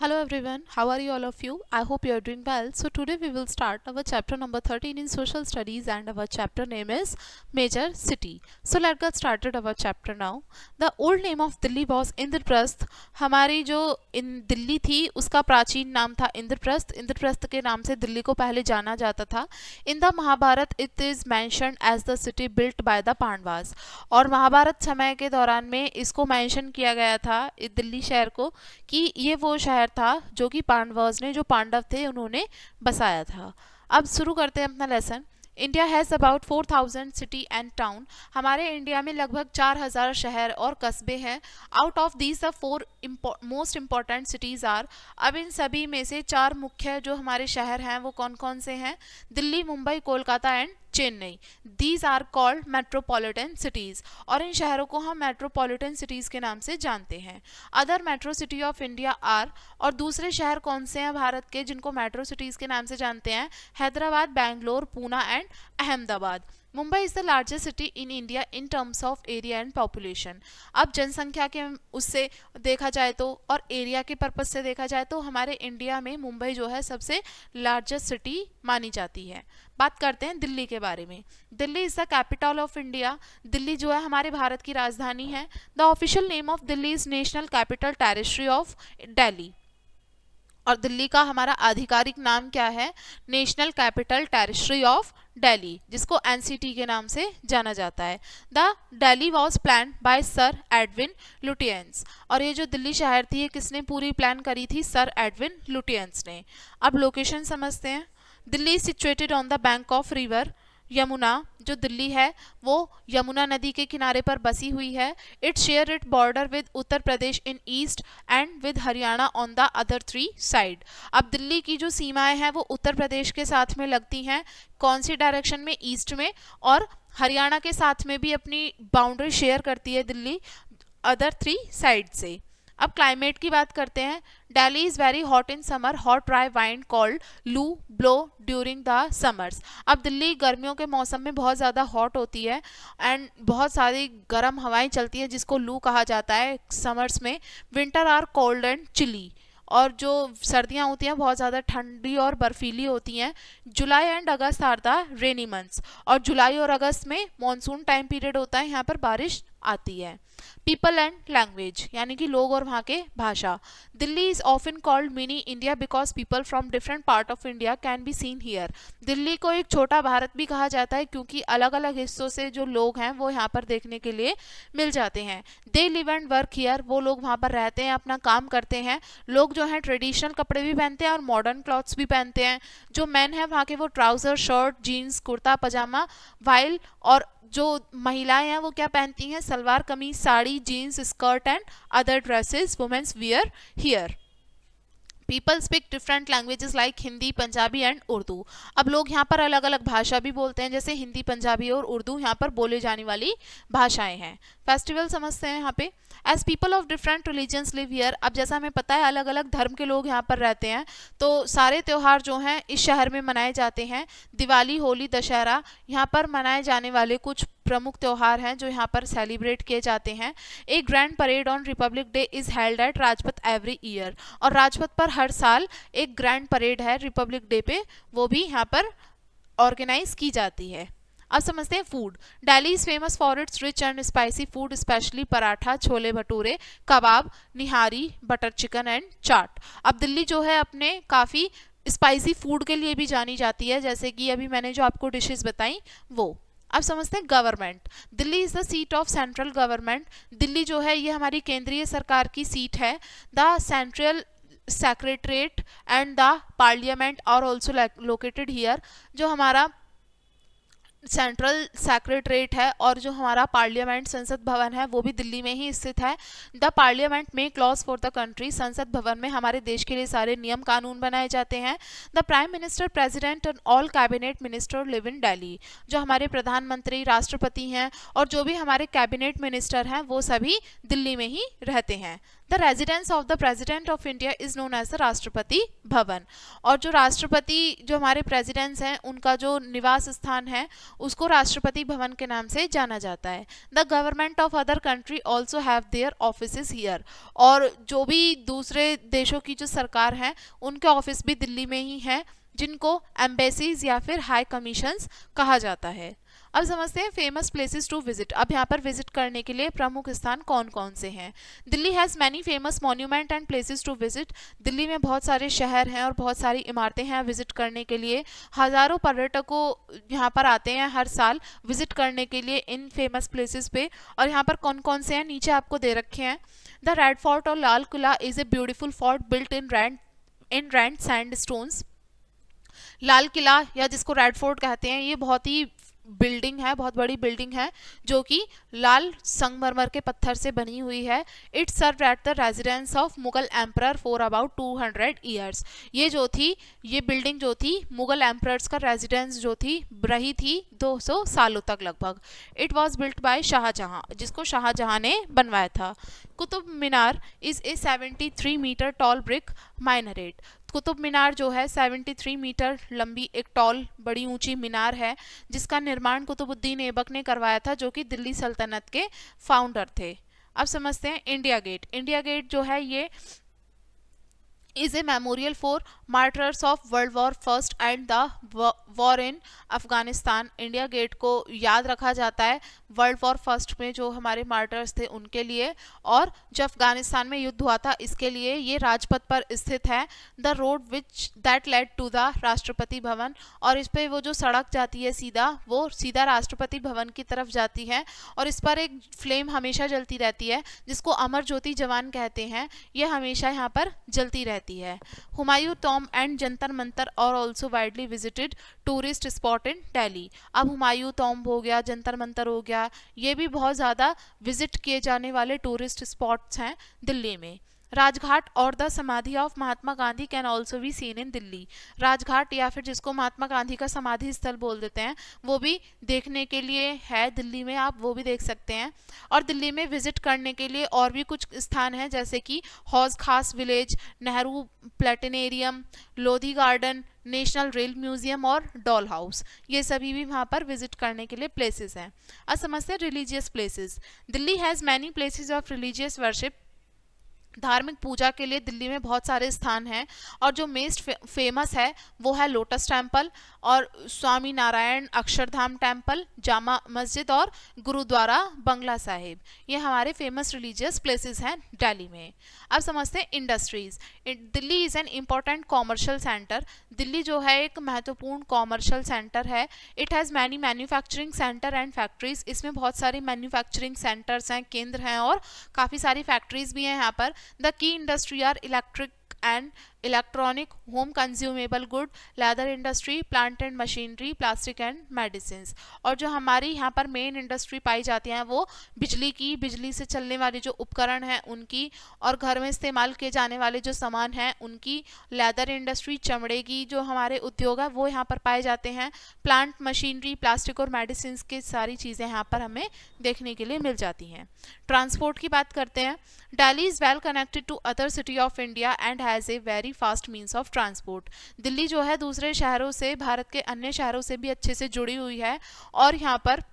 Hello everyone, how are you all of you? I hope you are doing well. So today we will start our chapter number 13 in social studies and our chapter name is Major City. So let's get started our chapter now. The old name of Delhi was Indraprasth. हमारी जो इन दिल्ली थी उसका प्राचीन नाम था इंद्रप्रस्थ. इंद्रप्रस्थ के नाम से दिल्ली को पहले जाना जाता था. In the Mahabharata it is mentioned as the city built by the Pandavas. और महाभारत समय के दौरान में इसको मेंशन किया गया था इस दिल्ली शहर को कि ये वो शहर था जो कि पांडवास ने जो पांडव थे उन्होंने बसाया था. अब शुरू करते हैं अपना lesson. India has about 4000 city and town. हमारे इंडिया में लगभग 4000 शहर और कस्बे हैं. Out of these the 4 most important cities are. अब इन सभी में से 4 मुख्य जो हमारे शहर हैं वो कौन कौन से हैं? Delhi, Mumbai, Kolkata and Chennai. These are called metropolitan cities. और इन शहरों को हम मेट्रोपॉलिटन सिटीज़ के नाम से जानते हैं. Other metro city of India are. और दूसरे शहर कौन से हैं भारत के जिनको मेट्रो सिटीज़ के नाम से जानते हैं? Hyderabad, Bangalore, Poona and Ahmedabad. Mumbai is the largest city in India in terms of area and population. अब जनसंख्या के उससे देखा जाए तो और एरिया के पर्पज से देखा जाए तो हमारे इंडिया में मुंबई जो है सबसे लार्जेस्ट सिटी मानी जाती है. बात करते हैं दिल्ली के बारे में. Delhi is the capital of India. Delhi जो है हमारे भारत की राजधानी है. The official name of Delhi is national capital territory of Delhi. और दिल्ली का हमारा आधिकारिक नाम क्या है? National capital territory of Delhi, जिसको एनसीटी के नाम से जाना जाता है. The Delhi was plan by sir Edwin Lutyens. और ये जो दिल्ली शहर थी ये किसने पूरी प्लान करी थी? सर एडविन लुटियंस ने. अब लोकेशन समझते हैं. Delhi is situated on the bank of river Yamuna. जो दिल्ली है वो यमुना नदी के किनारे पर बसी हुई है. It share it border with Uttar Pradesh in east and with Haryana on the other 3 side. अब दिल्ली की जो सीमाएं हैं वो उत्तर प्रदेश के साथ में लगती हैं. कौन सी डायरेक्शन में? ईस्ट में. और हरियाणा के साथ में भी अपनी बाउंड्री शेयर करती है दिल्ली अदर 3 साइड से. अब क्लाइमेट की बात करते हैं. Delhi is very hot in summer. Hot dry wind called लू ब्लो ड्यूरिंग द समर्स. अब दिल्ली गर्मियों के मौसम में बहुत ज़्यादा हॉट होती है एंड बहुत सारी गर्म हवाएं चलती हैं जिसको लू कहा जाता है समर्स में. Winter are cold and chilly. और जो सर्दियाँ होती हैं बहुत ज़्यादा ठंडी और बर्फीली होती हैं. July and August are the rainy months. और जुलाई और अगस्त में मॉनसून टाइम पीरियड होता है, यहाँ पर बारिश आती है. पीपल एंड लैंग्वेज यानी कि लोग और वहाँ के भाषा. Delhi is often called mini India because people from different part of India can be seen here. Delhi को एक छोटा भारत भी कहा जाता है क्योंकि अलग अलग हिस्सों से जो लोग हैं वो यहाँ पर देखने के लिए मिल जाते हैं. They live and work here. वो लोग वहाँ पर रहते हैं, अपना काम करते हैं. लोग जो हैं ट्रेडिशनल कपड़े भी पहनते हैं और मॉडर्न क्लॉथ्स भी पहनते हैं. जो मैन है वहाँ के वो ट्राउज़र, शर्ट, जीन्स, कुर्ता पजामा वाइल. और जो महिलाएं हैं वो क्या पहनती हैं? Salwar kameez, sari, jeans, skirt and other dresses women's wear here. People speak different languages like Hindi, Punjabi and Urdu. अब लोग यहाँ पर अलग अलग भाषा भी बोलते हैं जैसे हिंदी, पंजाबी और उर्दू यहाँ पर बोले जाने वाली भाषाएं हैं. फेस्टिवल समझते हैं यहाँ पे. As people of different religions live here. अब जैसा हमें पता है अलग अलग धर्म के लोग यहाँ पर रहते हैं तो सारे त्यौहार जो हैं इस शहर में मनाए जाते हैं. दिवाली, होली, दशहरा यहाँ पर मनाए जाने वाले कुछ प्रमुख त्यौहार हैं जो यहाँ पर सेलिब्रेट किए जाते हैं. एक grand parade on Republic day is held at Rajpath every year. और राजपथ पर हर साल एक ग्रैंड परेड है रिपब्लिक डे पे, वो भी यहाँ पर ऑर्गेनाइज की जाती है. अब समझते हैं food. Delhi is famous for its rich and spicy food especially paratha, chole bhature, kebab, nihari, butter chicken and chaat. अब दिल्ली जो है अपने काफ़ी स्पाइसी फूड के लिए भी जानी जाती है जैसे कि अभी मैंने जो आपको डिशेस बताई वो. अब समझते हैं government. Delhi is the seat of central government. Delhi जो है ये हमारी केंद्रीय सरकार की सीट है. The central secretariat and the parliament are also located here. जो हमारा सेंट्रल सेक्रेटरीट है और जो हमारा पार्लियामेंट संसद भवन है वो भी दिल्ली में ही स्थित है. The parliament make laws for the country. Sansad Bhavan में हमारे देश के लिए सारे नियम कानून बनाए जाते हैं. The prime minister, president and all cabinet minister live in Delhi. जो हमारे प्रधानमंत्री, राष्ट्रपति हैं और जो भी हमारे कैबिनेट मिनिस्टर हैं वो सभी दिल्ली में ही रहते हैं. The residence of the president of India is known as the Rashtrapati Bhavan. और जो राष्ट्रपति, जो हमारे प्रेसिडेंट्स हैं, उनका जो निवास स्थान है उसको राष्ट्रपति भवन के नाम से जाना जाता है। The government of other country also have their offices here. और जो भी दूसरे देशों की जो सरकार है उनके ऑफिस भी दिल्ली में ही हैं, जिनको एम्बेसीज या फिर हाई कमीशंस कहा जाता है। अब समझते हैं फेमस प्लेसेस टू विजिट। अब यहाँ पर विजिट करने के लिए प्रमुख स्थान कौन कौन से हैं। Delhi has many famous monument and places to visit. Delhi में बहुत सारे शहर हैं और बहुत सारी इमारतें हैं विजिट करने के लिए। हज़ारों पर्यटकों यहाँ पर आते हैं हर साल विजिट करने के लिए इन फेमस प्लेसेस पे। और यहाँ पर कौन कौन से हैं नीचे आपको दे रखे हैं। द रेड फोर्ट और Lal Qila is a beautiful fort built in red sandstones. Lal Qila या जिसको रेड फोर्ट कहते हैं, ये बहुत ही बिल्डिंग है, बहुत बड़ी बिल्डिंग है जो कि लाल संगमरमर के पत्थर से बनी हुई है। It serve at the residence of Mughal emperor for about 200 years. ये बिल्डिंग जो थी मुगल एम्परर्स का रेजिडेंस जो थी रही थी 200 सालों तक लगभग। It was built by Shahjahan, जिसको शाहजहां ने बनवाया था। Qutub Minar is a 73 metre tall brick minaret. Qutub Minar जो है 73 मीटर लंबी एक टॉल बड़ी ऊंची मीनार है, जिसका निर्माण कुतुबुद्दीन ऐबक ने करवाया था, जो कि दिल्ली सल्तनत के फाउंडर थे। अब समझते हैं इंडिया गेट। इंडिया गेट जो है ये is a memorial for martyrs of World War First and the war in Afghanistan. India gate को याद रखा जाता है वर्ल्ड वॉर फर्स्ट में जो हमारे मार्टर्स थे उनके लिए, और जो अफगानिस्तान में युद्ध हुआ था इसके लिए। ये राजपथ पर स्थित है। The road which that led to the Rashtrapati Bhavan. और इस पर वो जो सड़क जाती है सीधा, वो सीधा राष्ट्रपति भवन की तरफ जाती है। और इस पर एक फ्लेम हमेशा जलती रहती है जिसको अमर ज्योति जवान कहते हैं। ये हमेशा यहाँ पर जलती रहती है। हुमायूं टॉम्ब एंड जंतर मंतर और also widely visited tourist spot in Delhi. अब हुमायूं टॉम्ब हो गया, जंतर मंतर हो गया, ये भी बहुत ज़्यादा विजिट किए जाने वाले टूरिस्ट स्पॉट्स हैं दिल्ली में। राजघाट और द समाधि of Mahatma Gandhi can also be seen in Delhi. Rajghat या फिर जिसको महात्मा गांधी का समाधि स्थल बोल देते हैं, वो भी देखने के लिए है दिल्ली में, आप वो भी देख सकते हैं। और दिल्ली में विजिट करने के लिए और भी कुछ स्थान हैं, जैसे कि हौज खास village, Nehru planetarium, Lodhi garden, national rail museum और डॉल हाउस। ये सभी भी वहाँ पर विजिट करने के लिए प्लेसेस हैं। अब समझते हैं religious places. Delhi has many places of religious worship. धार्मिक पूजा के लिए दिल्ली में बहुत सारे स्थान हैं, और जो मोस्ट फेमस है वो है लोटस टेम्पल और स्वामी नारायण अक्षरधाम टेम्पल, जामा मस्जिद और गुरुद्वारा बंगला साहिब। ये हमारे फेमस रिलीजियस प्लेसेस हैं दिल्ली में। अब समझते हैं industries. Delhi is an important commercial centre. Delhi जो है एक महत्वपूर्ण कॉमर्शियल सेंटर है। It has many manufacturing centre and factories. इसमें बहुत सारी मैन्युफैक्चरिंग सेंटर्स हैं, केंद्र हैं, और काफ़ी सारी फैक्ट्रीज भी हैं यहाँ पर। The key industry are electric and electronic, home consumable good, leather industry, plant and machinery, plastic and medicines। और जो हमारी यहाँ पर मेन इंडस्ट्री पाई जाती हैं वो बिजली की, बिजली से चलने वाले जो उपकरण हैं उनकी, और घर में इस्तेमाल किए जाने वाले जो सामान हैं उनकी। लेदर इंडस्ट्री, चमड़े की जो हमारे उद्योग है वो यहाँ पर पाए जाते हैं। प्लांट, मशीनरी, प्लास्टिक और मेडिसिन की सारी चीज़ें यहाँ पर हमें देखने के लिए मिल जाती हैं। ट्रांसपोर्ट की बात करते हैं। Delhi is well connected to other city of India and has a very fast means of transport. Delhi जो है दूसरे शहरों से, भारत के अन्य शहरों से भी अच्छे से जुड़ी हुई है, और यहाँ पर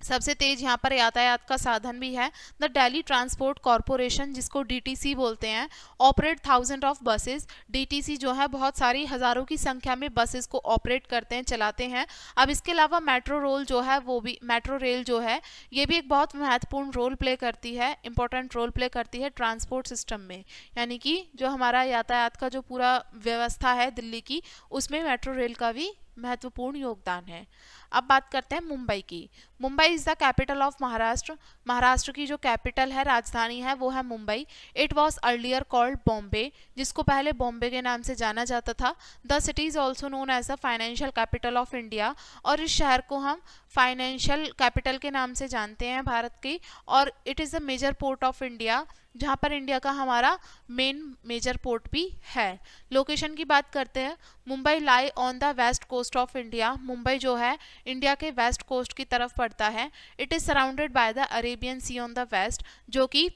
सबसे तेज यहाँ पर यातायात का साधन भी है। द दिल्ली ट्रांसपोर्ट कॉरपोरेशन, जिसको डीटीसी बोलते हैं, ऑपरेट 1000 ऑफ बसेस। डीटीसी जो है बहुत सारी हज़ारों की संख्या में बसेस को ऑपरेट करते हैं, चलाते हैं। अब इसके अलावा मेट्रो रेल जो है वो भी, मेट्रो रेल जो है ये भी एक बहुत महत्वपूर्ण रोल प्ले करती है, इंपॉर्टेंट रोल प्ले करती है ट्रांसपोर्ट सिस्टम में। यानी कि जो हमारा यातायात का जो पूरा व्यवस्था है दिल्ली की, उसमें मेट्रो रेल का भी महत्वपूर्ण योगदान है। अब बात करते हैं मुंबई की। Mumbai is the capital of Maharashtra. Maharashtra की जो कैपिटल है, राजधानी है, वो है Mumbai. It was earlier called Bombay, जिसको पहले बॉम्बे के नाम से जाना जाता था। The city is also known as the financial capital of India. और इस शहर को हम फाइनेंशियल कैपिटल के नाम से जानते हैं भारत की। और it is the major port of India, जहाँ पर इंडिया का हमारा मेन मेजर पोर्ट भी है। लोकेशन की बात करते हैं। Mumbai lie on the west coast of India. Mumbai जो है इंडिया के वेस्ट कोस्ट की तरफ पड़ता है। It is surrounded by the Arabian sea on the west, जो कि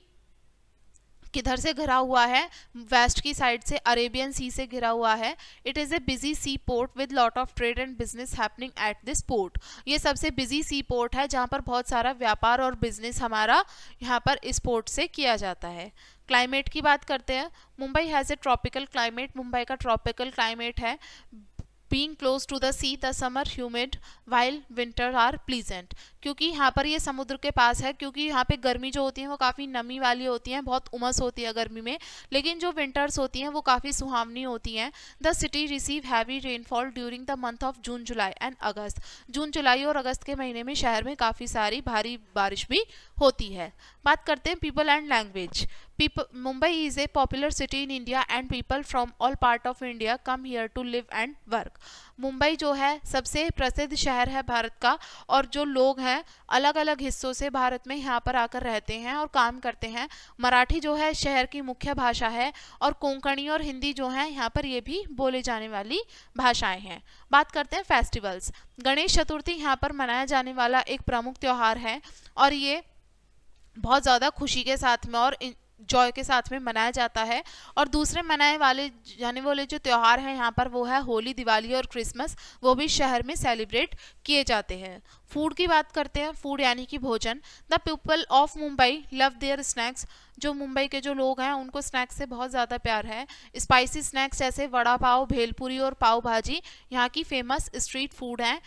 किधर से घिरा हुआ है, वेस्ट की साइड से अरेबियन सी से घिरा हुआ है। It is a busy sea port with lot of trade and business happening at this port. ये सबसे बिजी सी पोर्ट है जहाँ पर बहुत सारा व्यापार और बिजनेस हमारा यहाँ पर इस पोर्ट से किया जाता है। क्लाइमेट की बात करते हैं। Mumbai has a tropical climate. Mumbai का ट्रॉपिकल क्लाइमेट है। Being close to the sea, the summer humid while winter are pleasant। क्योंकि यहाँ पर ये समुद्र के पास है, क्योंकि यहाँ पे गर्मी जो होती है वो काफ़ी नमी वाली होती है, बहुत उमस होती है गर्मी में, लेकिन जो विंटर्स होती हैं वो काफ़ी सुहावनी होती हैं। The city receive heavy rainfall during the month of June July and August. जून जुलाई और अगस्त के महीने में शहर में काफ़ी सारी भारी बारिश भी होती है। बात करते हैं people and language. Mumbai is a popular city in India and people from all part of India come here to live and work। Mumbai जो है सबसे प्रसिद्ध शहर है भारत का, और जो लोग हैं अलग अलग हिस्सों से भारत में यहाँ पर आकर रहते हैं और काम करते हैं। मराठी जो है शहर की मुख्य भाषा है, और कोंकणी और हिंदी जो है यहाँ पर ये भी बोले जाने वाली भाषाएं हैं। बात करते हैं फेस्टिवल्स। गणेश चतुर्थी यहाँ पर मनाया जाने वाला एक प्रमुख त्यौहार है, और ये बहुत ज़्यादा खुशी के साथ में और जॉय के साथ में मनाया जाता है। और दूसरे मनाए वाले जाने वाले जो त्यौहार हैं यहाँ पर वो है होली, दिवाली और क्रिसमस, वो भी शहर में सेलिब्रेट किए जाते हैं। फूड की बात करते हैं। फूड यानी कि भोजन। The people of Mumbai love their snacks. जो मुंबई के जो लोग हैं उनको स्नैक्स से बहुत ज़्यादा प्यार है। स्पाइसी स्नैक्स जैसे वड़ा पाव, भेलपुरी और पाव भाजी यहाँ की फेमस स्ट्रीट फूड हैं।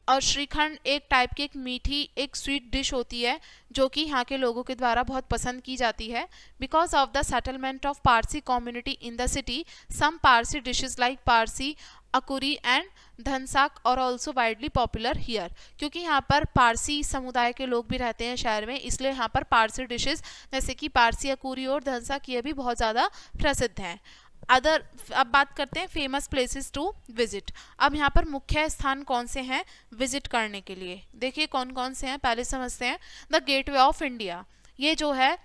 और श्रीखंड एक टाइप की एक मीठी एक स्वीट डिश होती है जो कि यहाँ के लोगों के द्वारा बहुत पसंद की जाती है। Because of the settlement of Parsi community in the city, some Parsi dishes like Parsi akuri and dhansak और ऑल्सो वाइडली पॉपुलर हियर। क्योंकि यहाँ पर पारसी समुदाय के लोग भी रहते हैं शहर में, इसलिए यहाँ पर पारसी डिशेज जैसे कि पारसी अकुरी और धनसाक ये भी बहुत ज़्यादा प्रसिद्ध हैं। अब बात करते हैं फेमस प्लेसेस टू विजिट। अब यहाँ पर मुख्य स्थान कौन से हैं विजिट करने के लिए, देखिए कौन कौन से हैं, पहले समझते हैं। द गेटवे ऑफ इंडिया, ये जो है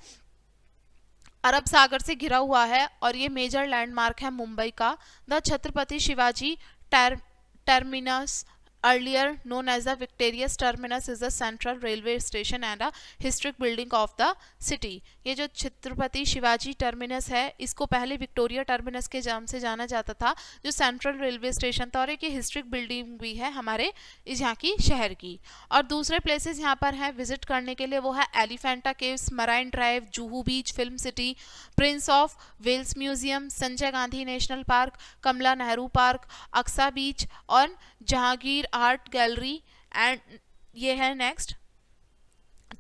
अरब सागर से घिरा हुआ है और ये मेजर लैंडमार्क है मुंबई का। The Chhatrapati Shivaji terminus, earlier known as the Victorious Terminus, is the central railway station and a historic building of the city। ये जो छत्रपति शिवाजी टर्मिनस है इसको पहले विक्टोरिया टर्मिनस के नाम से जाना जाता था, जो सेंट्रल रेलवे स्टेशन था, और एक हिस्ट्रिक बिल्डिंग भी है हमारे इस यहाँ की शहर की। और दूसरे प्लेसेस यहाँ पर हैं विजिट करने के लिए, वो है Elephanta Caves, Marine Drive, Juhu Beach, Film City, Prince of Wales Museum, Sanjay Gandhi National Park, Kamala Nehru Park, Aksa Beach और जहांगीर आर्ट गैलरी एंड ये है नेक्स्ट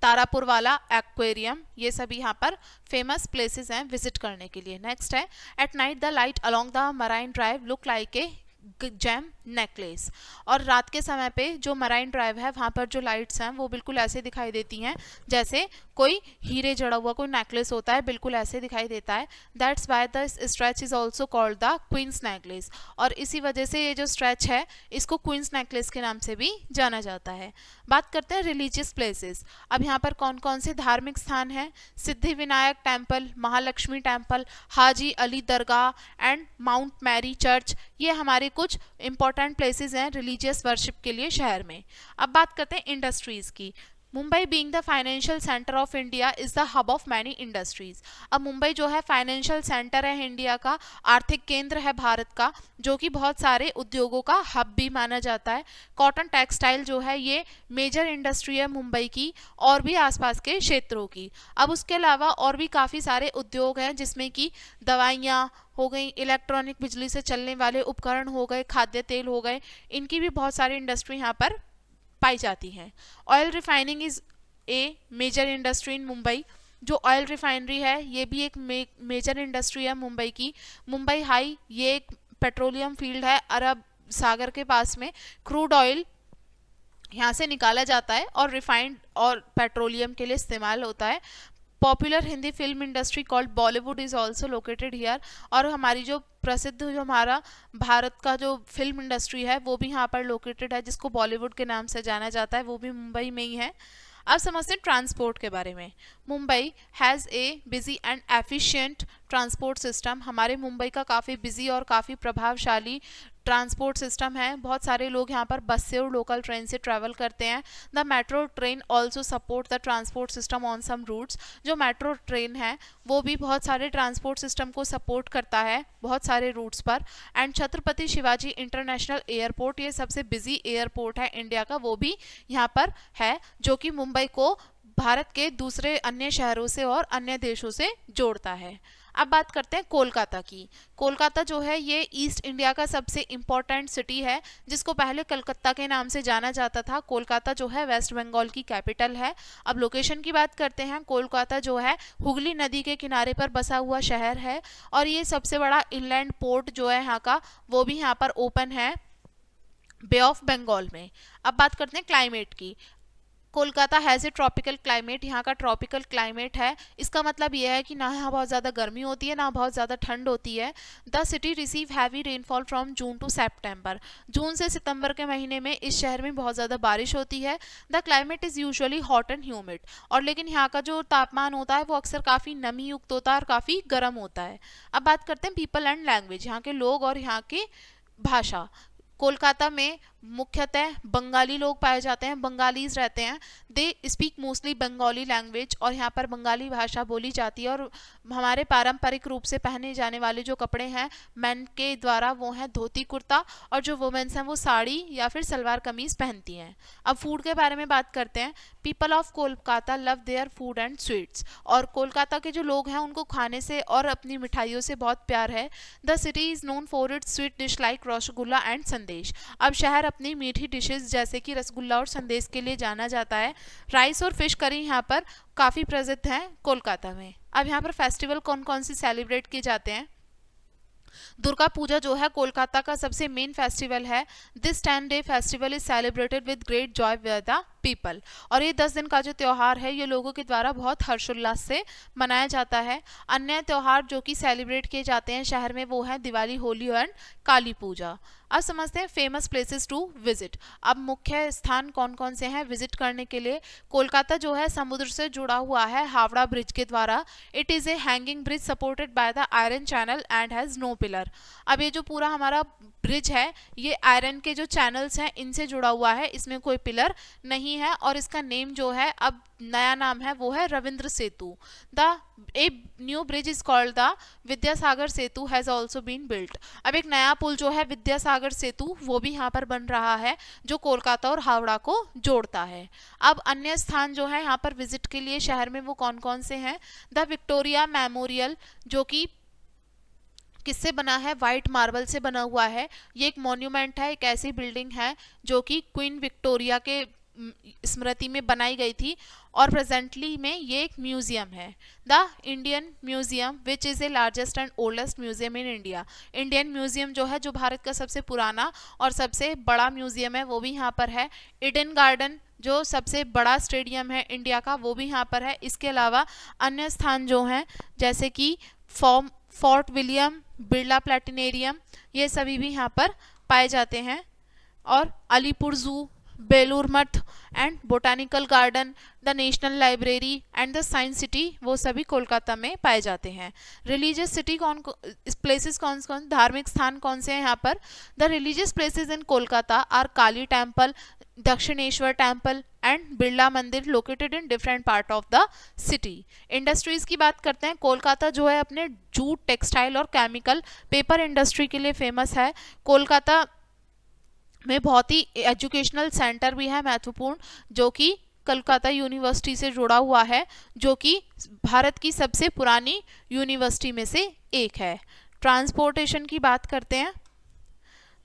तारापुर वाला एक्वेरियम। ये सभी यहाँ पर फेमस प्लेसेस हैं विजिट करने के लिए। नेक्स्ट है at night the light along the marine drive look like a gem necklace. और रात के समय पे जो मराइन ड्राइव है वहाँ पर जो लाइट्स हैं वो बिल्कुल ऐसे दिखाई देती हैं जैसे कोई हीरे जड़ा हुआ कोई नेकलेस होता है, बिल्कुल ऐसे दिखाई देता है। That's why the stretch is also called the queen's necklace, और इसी वजह से ये जो स्ट्रेच है इसको क्वींस नेकलेस के नाम से भी जाना जाता है। बात करते हैं रिलीजियस प्लेसेस। अब यहाँ पर कौन कौन से धार्मिक स्थान हैं? Siddhi Vinayak Temple, Mahalakshmi Temple, Haji Ali Dargah and Mount Mary Church, ये हमारे कुछ इंपॉर्टेंट प्लेसेस हैं रिलीजियस वर्शिप के लिए शहर में। अब बात करते हैं इंडस्ट्रीज की। Mumbai being the financial centre of India is the hub of many industries. अब मुंबई जो है फाइनेंशियल सेंटर है इंडिया का, आर्थिक केंद्र है भारत का, जो कि बहुत सारे उद्योगों का हब भी माना जाता है। कॉटन टेक्सटाइल जो है ये मेजर इंडस्ट्री है मुंबई की और भी आसपास के क्षेत्रों की। अब उसके अलावा और भी काफ़ी सारे उद्योग हैं जिसमें कि दवाइयाँ हो गई, इलेक्ट्रॉनिक बिजली से चलने वाले उपकरण हो गए, खाद्य तेल हो गए, इनकी भी बहुत सारी इंडस्ट्री यहाँ पर पाई जाती हैं। Oil refining is a major industry in Mumbai. जो ऑयल रिफाइनरी है ये भी एक मेजर इंडस्ट्री है मुंबई की। मुंबई हाई ये एक पेट्रोलियम फील्ड है अरब सागर के पास में। क्रूड ऑयल यहाँ से निकाला जाता है और रिफाइंड और पेट्रोलियम के लिए इस्तेमाल होता है। Popular Hindi film industry called Bollywood is also located here. और हमारी जो प्रसिद्ध जो हमारा भारत का जो फिल्म इंडस्ट्री है वो भी यहाँ पर लोकेटेड है, जिसको बॉलीवुड के नाम से जाना जाता है, वो भी मुंबई में ही है। अब समझते हैं ट्रांसपोर्ट के बारे में। Mumbai has a busy and efficient transport system हमारे मुंबई का काफ़ी बिजी और काफ़ी प्रभावशाली ट्रांसपोर्ट सिस्टम है। बहुत सारे लोग यहाँ पर बस से और लोकल ट्रेन से ट्रैवल करते हैं। The metro train also support the transport system on some routes. जो मेट्रो ट्रेन है वो भी बहुत सारे ट्रांसपोर्ट सिस्टम को सपोर्ट करता है बहुत सारे रूट्स पर। And Chhatrapati Shivaji international airport, ये सबसे बिजी एयरपोर्ट है इंडिया का, वो भी यहाँ पर है, जो कि मुंबई को भारत के दूसरे अन्य शहरों से और अन्य देशों से जोड़ता है। अब बात करते हैं कोलकाता की। कोलकाता जो है ये ईस्ट इंडिया का सबसे इम्पोर्टेंट सिटी है, जिसको पहले कलकत्ता के नाम से जाना जाता था। कोलकाता जो है वेस्ट बंगाल की कैपिटल है। अब लोकेशन की बात करते हैं। कोलकाता जो है हुगली नदी के किनारे पर बसा हुआ शहर है और ये सबसे बड़ा इनलैंड पोर्ट जो है यहाँ का वो भी यहाँ पर ओपन है बे ऑफ बंगाल में। अब बात करते हैं क्लाइमेट की। Kolkata has a tropical climate, यहाँ का ट्रॉपिकल क्लाइमेट है। इसका मतलब यह है कि ना यहाँ बहुत ज़्यादा गर्मी होती है ना बहुत ज़्यादा ठंड होती है। The city receive heavy rainfall from June to September. जून से सितंबर के महीने में इस शहर में बहुत ज़्यादा बारिश होती है। The climate is usually hot and humid, और लेकिन यहाँ का जो तापमान होता है वो अक्सर काफ़ी नमी युक्त होता है और काफ़ी गर्म होता है। अब बात करते हैं पीपल एंड लैंग्वेज, यहाँ के लोग और यहाँ की भाषा। कोलकाता में मुख्यतः बंगाली लोग पाए जाते हैं, बंगालीज रहते हैं। They speak mostly Bengali language, और यहाँ पर बंगाली भाषा बोली जाती है। और हमारे पारंपरिक रूप से पहने जाने वाले जो कपड़े हैं मेन के द्वारा वो हैं धोती कुर्ता, और जो वुमेन्स हैं वो साड़ी या फिर सलवार कमीज पहनती हैं। अब फूड के बारे में बात करते हैं। People of Kolkata love their food and sweets, और कोलकाता के जो लोग हैं उनको खाने से और अपनी मिठाइयों से बहुत प्यार है। The city is known for its sweet dish like rasgulla and संदेश। अब शहर अपनी मीठी डिशेस जैसे कि रसगुल्ला और संदेश के लिए जाना जाता है। राइस और फिश करी यहाँ पर काफ़ी प्रसिद्ध है कोलकाता में। अब यहाँ पर फेस्टिवल कौन कौन से सेलिब्रेट किए जाते हैं। दुर्गा पूजा जो है कोलकाता का सबसे मेन फेस्टिवल है। This 10 day festival is celebrated with great Joy with the people, और ये 10 दिन का जो त्यौहार है ये लोगों के द्वारा बहुत हर्षोल्लास से मनाया जाता है। अन्य त्यौहार जो कि सेलिब्रेट किए जाते हैं शहर में वो है दिवाली, होली एंड काली पूजा। अब समझते हैं फेमस प्लेसेस टू विजिट। अब मुख्य स्थान कौन कौन से हैं विजिट करने के लिए। कोलकाता जो है समुद्र से जुड़ा हुआ है हावड़ा ब्रिज के द्वारा। It is a hanging bridge supported by the iron channel and has no pillar. अब ये जो पूरा हमारा ब्रिज है ये आयरन के जो चैनल्स हैं इनसे जुड़ा हुआ है, इसमें कोई पिलर नहीं है, और इसका नेम जो है अब नया नाम है वो है Rabindra Setu. The a new bridge is called the Vidyasagar Setu has also been built. अब एक नया पुल जो है विद्यासागर सेतु वो भी यहाँ पर बन रहा है जो कोलकाता और हावड़ा को जोड़ता है। अब अन्य स्थान जो है यहाँ पर विजिट के लिए शहर में वो कौन कौन से हैं। द विक्टोरिया मेमोरियल जो कि किससे बना है, वाइट मार्बल से बना हुआ है। ये एक मॉन्यूमेंट है, एक ऐसी बिल्डिंग है जो कि क्वीन विक्टोरिया के स्मृति में बनाई गई थी, और प्रेजेंटली में ये एक म्यूजियम है। The Indian museum which is a largest and oldest museum in India. Indian museum जो है जो भारत का सबसे पुराना और सबसे बड़ा म्यूजियम है वो भी यहाँ पर है। ईडन गार्डन जो सबसे बड़ा स्टेडियम है इंडिया का वो भी यहाँ पर है। इसके अलावा अन्य स्थान जो हैं जैसे कि फोर्ट विलियम, बिरला प्लेटिनेरियम, ये सभी भी यहाँ पर पाए जाते हैं। और अलीपुर जू, Belur Math and botanical garden, the national library and the science city वो सभी कोलकाता में पाए जाते हैं। रिलीजियस सिटी प्लेसेस कौन कौन, धार्मिक स्थान कौन से हैं यहाँ पर। The religious places in Kolkata are Kali Temple, Dakshineswar Temple and Birla Mandir located in different part of the city. Industries की बात करते हैं। कोलकाता जो है अपने जूट, टेक्सटाइल और केमिकल पेपर इंडस्ट्री के लिए फेमस है। कोलकाता में बहुत ही एजुकेशनल सेंटर भी है महत्वपूर्ण, जो कि कलकत्ता यूनिवर्सिटी से जुड़ा हुआ है, जो कि भारत की सबसे पुरानी यूनिवर्सिटी में से एक है। ट्रांसपोर्टेशन की बात करते हैं।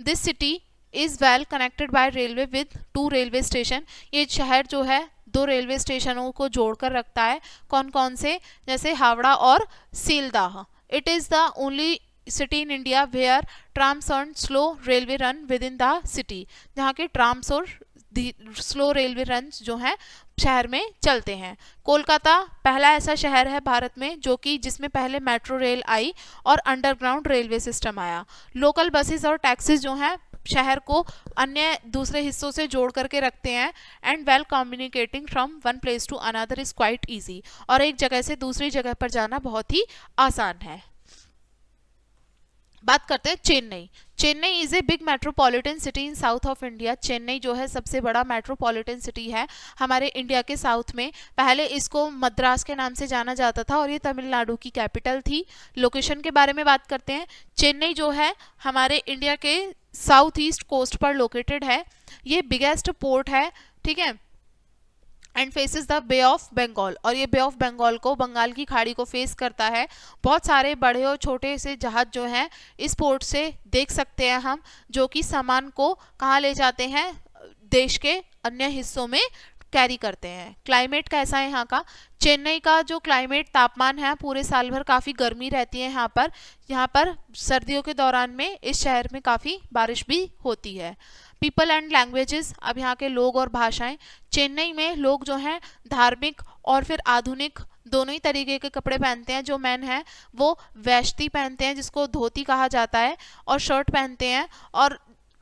This city is well connected by railway with 2 railway station. ये शहर जो है 2 रेलवे स्टेशनों को जोड़कर रखता है। कौन कौन से, जैसे हावड़ा और सीलदाह। It is the only city in India where trams and slow railway run with in the city, जहाँ के ट्राम्स और स्लो रेलवे रन जो हैं शहर में चलते हैं। कोलकाता पहला ऐसा शहर है भारत में जो कि जिसमें पहले मेट्रो रेल आई और अंडरग्राउंड रेलवे सिस्टम आया। लोकल बसेस और टैक्सीज जो हैं शहर को अन्य दूसरे हिस्सों से जोड़ करके रखते हैं। And well communicating from one place to another is quite easy, और एक जगह से दूसरी जगह पर जाना बहुत ही आसान है। बात करते हैं Chennai. Chennai is a big metropolitan city in south of India. Chennai जो है सबसे बड़ा मेट्रोपॉलिटन सिटी है हमारे इंडिया के साउथ में। पहले इसको मद्रास के नाम से जाना जाता था और ये तमिलनाडु की कैपिटल थी। लोकेशन के बारे में बात करते हैं। चेन्नई जो है हमारे इंडिया के साउथ ईस्ट कोस्ट पर लोकेटेड है। ये बिगेस्ट पोर्ट है, ठीक है, and faces the bay of Bengal, और ये बे ऑफ बंगाल को, बंगाल की खाड़ी को फेस करता है। बहुत सारे बड़े और छोटे से जहाज जो हैं इस पोर्ट से देख सकते हैं हम, जो कि सामान को कहाँ ले जाते हैं, देश के अन्य हिस्सों में कैरी करते हैं। क्लाइमेट कैसा है यहाँ का? चेन्नई का जो क्लाइमेट तापमान है पूरे साल भर काफ़ी गर्मी रहती है यहाँ पर सर्दियों के दौरान में इस शहर में काफ़ी बारिश भी होती है। पीपल एंड लैंग्वेजेस, अब यहाँ के लोग और भाषाएं। चेन्नई में लोग जो हैं धार्मिक और फिर आधुनिक दोनों ही तरीके के कपड़े पहनते हैं। जो मैन हैं वो वैश्ती पहनते हैं जिसको धोती कहा जाता है, और शर्ट पहनते हैं, और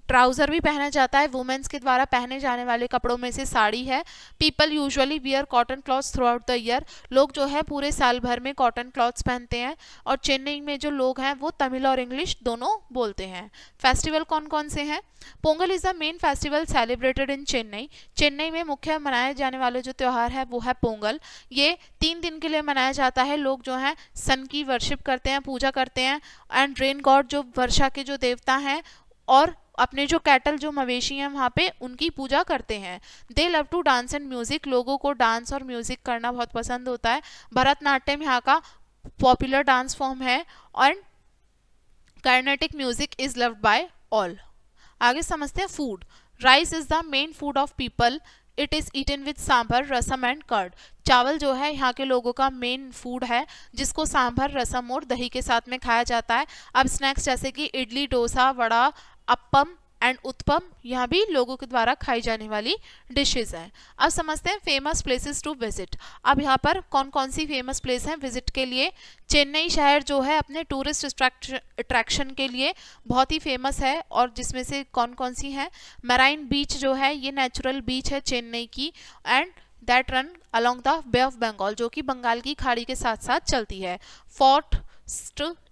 ट्राउजर भी पहना जाता है। वुमेन्स के द्वारा पहने जाने वाले कपड़ों में से साड़ी है। People usually wear cotton clothes through out the year, लोग जो है पूरे साल भर में कॉटन क्लॉथ्स पहनते हैं। और चेन्नई में जो लोग हैं वो तमिल और इंग्लिश दोनों बोलते हैं। फेस्टिवल कौन कौन से हैं? Pongal is the main festival celebrated in Chennai. Chennai में मुख्य मनाए जाने वाले जो त्यौहार है वो है पोंगल। ये 3 दिन के लिए मनाया जाता है। लोग जो हैं सन की वर्शिप करते हैं, पूजा करते हैं, एंड रेन गॉड जो वर्षा के जो देवता हैं, और अपने जो कैटल जो मवेशी हैं वहाँ पे उनकी पूजा करते हैं। They love to dance and music, लोगों को डांस और म्यूजिक करना बहुत पसंद होता है। भरतनाट्यम यहाँ का पॉपुलर डांस फॉर्म है, और Carnatic music is loved by all. आगे समझते हैं food. Rice is the main food of people, it is eaten with sambar, rasam and curd. चावल जो है यहाँ के लोगों का मेन फूड है, जिसको सांभर, रसम और दही के साथ में खाया जाता है। अब स्नैक्स जैसे कि इडली, डोसा, वड़ा, अप्पम एंड उत्पम यहाँ भी लोगों के द्वारा खाई जाने वाली डिशेज हैं। अब समझते हैं फेमस प्लेसेस टू विजिट। अब यहाँ पर कौन कौन सी फेमस प्लेस हैं विजिट के लिए? चेन्नई शहर जो है अपने टूरिस्ट अट्रैक्शन के लिए बहुत ही फेमस है, और जिसमें से कौन कौन सी हैं? मैराइन बीच जो है ये नेचुरल बीच है चेन्नई की, and that run along the bay of Bengal, जो कि बंगाल की खाड़ी के साथ साथ चलती है। Fort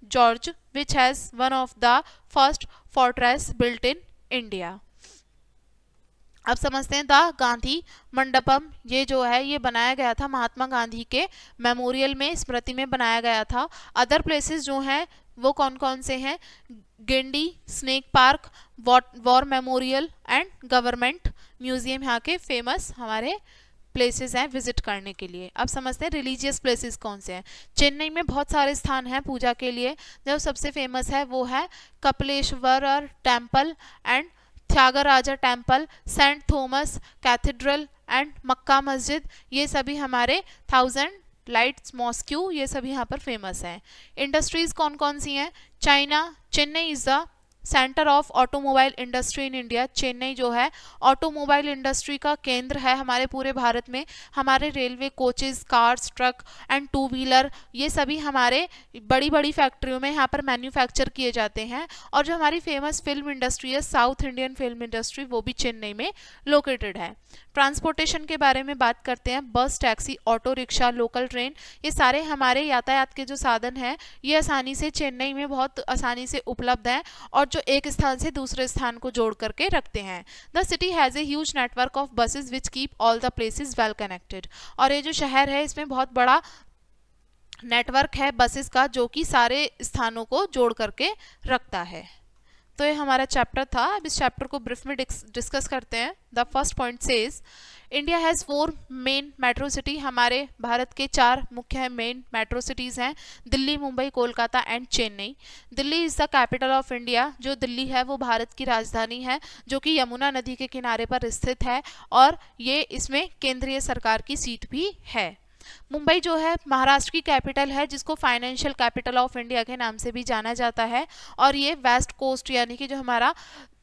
George which has one of the first fortress built in India. अब समझते हैं द गांधी मंडपम। ये जो है ये बनाया गया था महात्मा गांधी के मेमोरियल में, स्मृति में बनाया गया था। अदर प्लेसेस जो हैं वो कौन कौन से हैं? Guindy snake park, war memorial and government museum यहाँ के फेमस हमारे प्लेसेस हैं विजिट करने के लिए। अब समझते हैं रिलीजियस प्लेसेस कौन से हैं। चेन्नई में बहुत सारे स्थान हैं पूजा के लिए। जो सबसे फेमस है वो है Kapileshwar Temple and Tyagaraja Temple, Saint Thomas Cathedral and Mecca Masjid. ये सभी हमारे 1000 लाइट्स मॉस्क्यू, ये सभी यहाँ पर फेमस हैं। इंडस्ट्रीज कौन कौन सी हैं? China, Chennai is the centre of automobile industry in India. Chennai जो है ऑटोमोबाइल इंडस्ट्री का केंद्र है हमारे पूरे भारत में। हमारे railway coaches, cars, truck and two wheeler, ये सभी हमारे बड़ी बड़ी फैक्ट्रियों में यहाँ पर मैन्युफैक्चर किए जाते हैं। और जो हमारी फेमस फिल्म इंडस्ट्री है, साउथ इंडियन फिल्म इंडस्ट्री, वो भी चेन्नई में लोकेटेड है। ट्रांसपोर्टेशन के बारे में बात करते हैं। बस, taxi, auto rickshaw, local train, ये सारे हमारे यातायात के जो साधन हैं ये आसानी से चेन्नई में बहुत आसानी से उपलब्ध हैं, और जो एक स्थान से दूसरे स्थान को जोड़ करके रखते हैं। The city has a huge network of buses which keep all the places well connected. और ये जो शहर है इसमें बहुत बड़ा नेटवर्क है बसेस का, जो कि सारे स्थानों को जोड़ करके रखता है। तो ये हमारा चैप्टर था। अब इस चैप्टर को ब्रीफ में डिस्कस करते हैं। The first point says India has 4 main metro city. हमारे भारत के 4 मुख्य मेन मेट्रो सिटीज़ हैं, Delhi, Mumbai, Kolkata and Chennai. Delhi is the capital of India. जो दिल्ली है वो भारत की राजधानी है, जो कि यमुना नदी के किनारे पर स्थित है, और ये इसमें केंद्रीय सरकार की सीट भी है। मुंबई जो है महाराष्ट्र की कैपिटल है, जिसको फाइनेंशियल कैपिटल ऑफ इंडिया के नाम से भी जाना जाता है, और ये वेस्ट कोस्ट यानी कि जो हमारा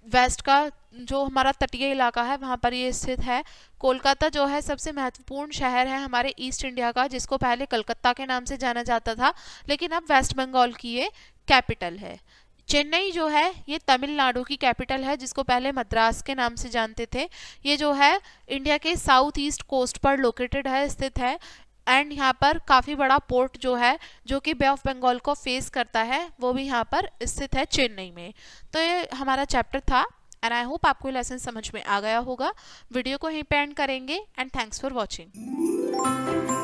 वेस्ट का जो हमारा तटीय इलाका है वहाँ पर ये स्थित है। कोलकाता जो है सबसे महत्वपूर्ण शहर है हमारे ईस्ट इंडिया का, जिसको पहले कलकत्ता के नाम से जाना जाता था, लेकिन अब वेस्ट बंगाल की ये कैपिटल है। चेन्नई जो है ये तमिलनाडु की कैपिटल है, जिसको पहले मद्रास के नाम से जानते थे। ये जो है इंडिया के साउथ ईस्ट कोस्ट पर लोकेटेड है, स्थित है। एंड यहाँ पर काफ़ी बड़ा पोर्ट जो है जो कि बे ऑफ बंगाल को फेस करता है वो भी यहाँ पर स्थित है चेन्नई में। तो ये हमारा चैप्टर था एंड आई होप आपको लेसन समझ में आ गया होगा। वीडियो को यहीं पे एंड करेंगे एंड थैंक्स फॉर वॉचिंग।